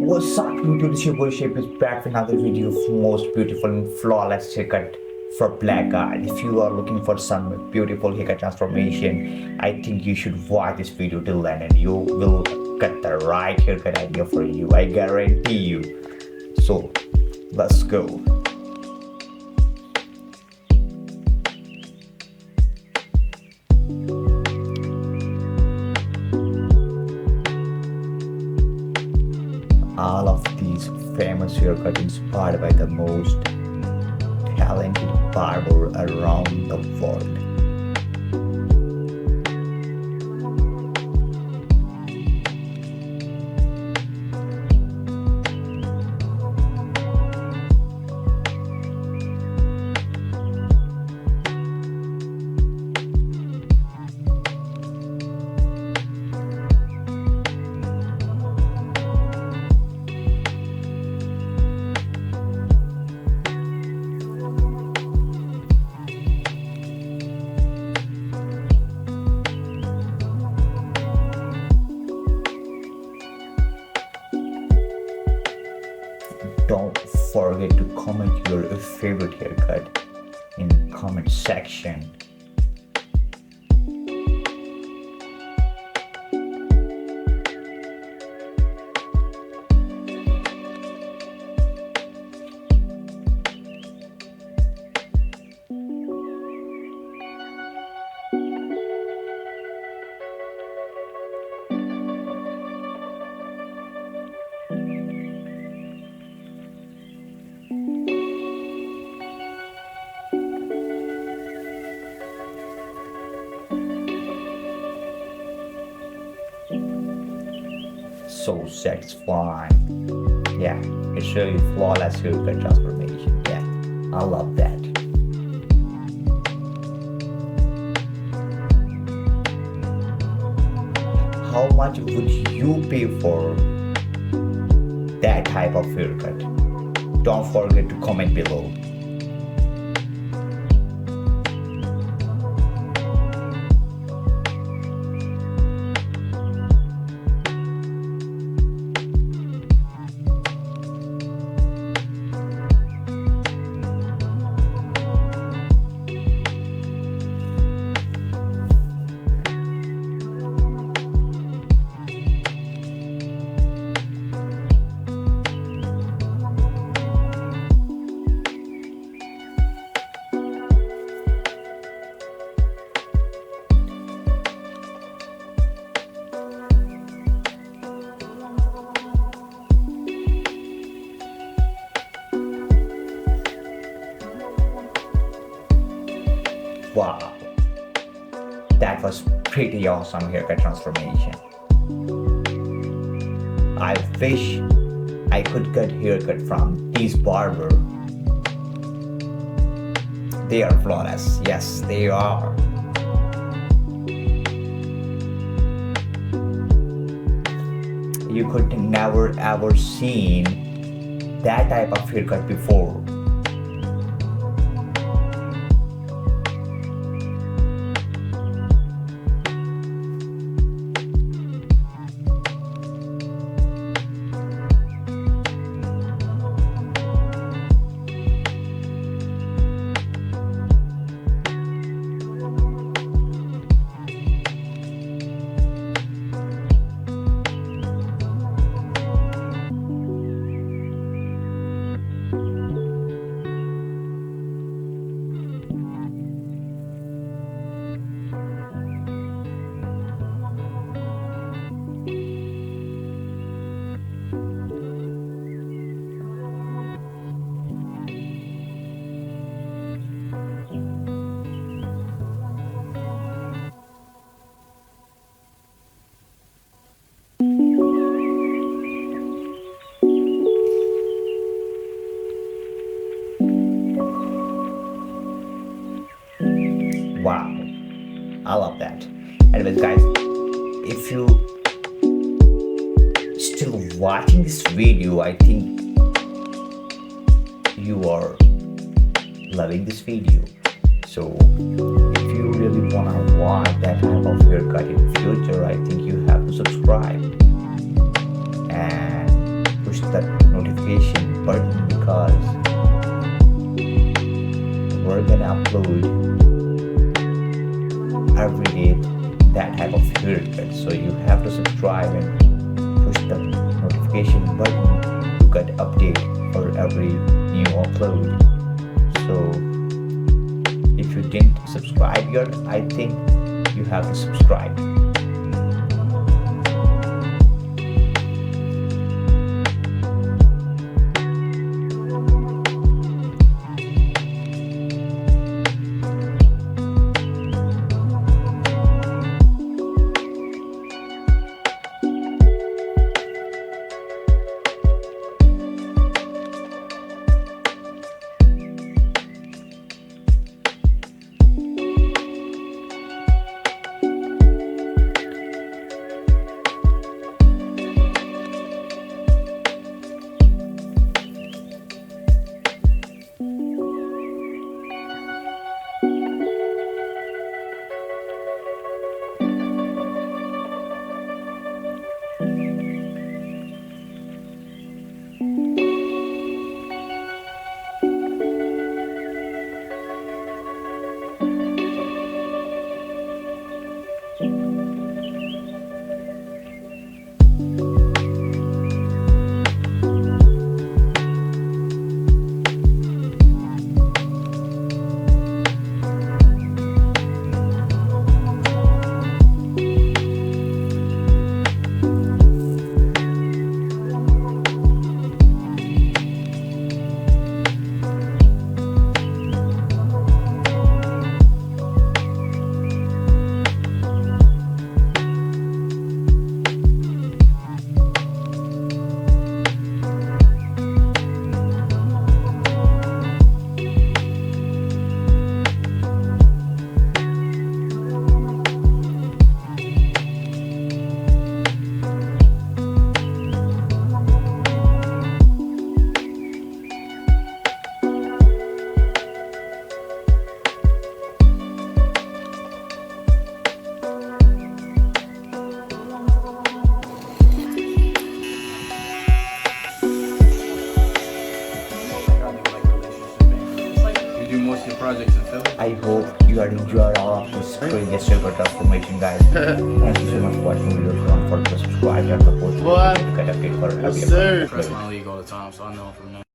What's up YouTube, it's your boy Shape is back with another video of most beautiful and flawless haircut for black guy. If you are looking for some beautiful haircut transformation, I think you should watch this video till then and you will get the right haircut idea for you, I guarantee you. So let's go. All of these famous haircuts inspired by the most talented barber around the world. Don't forget to comment your favorite haircut in the comment section. So satisfying. Yeah, it's really flawless haircut transformation. Yeah, I love that. How much would you pay for that type of haircut? Don't forget to comment below. Wow, that was pretty awesome haircut transformation. I wish I could get haircut from this barber. They are flawless. Yes, they are. You could never ever seen that type of haircut before. Wow, I love that. Anyways guys, if you still watching this video, I think you are loving this video. So if you really wanna watch that type of haircut in future, I think you have to subscribe and push the notification button because we're gonna upload every day that type of haircut. So you have to subscribe and push the notification button to get update for every new upload. So if you didn't subscribe yet, I think you have to subscribe. Projects in Philly. I hope you are enjoying all of this crazy circle transformation, guys. Thank you so much for watching videos. Don't forget to subscribe and support to get update for every Press my league all the time, so I know from now.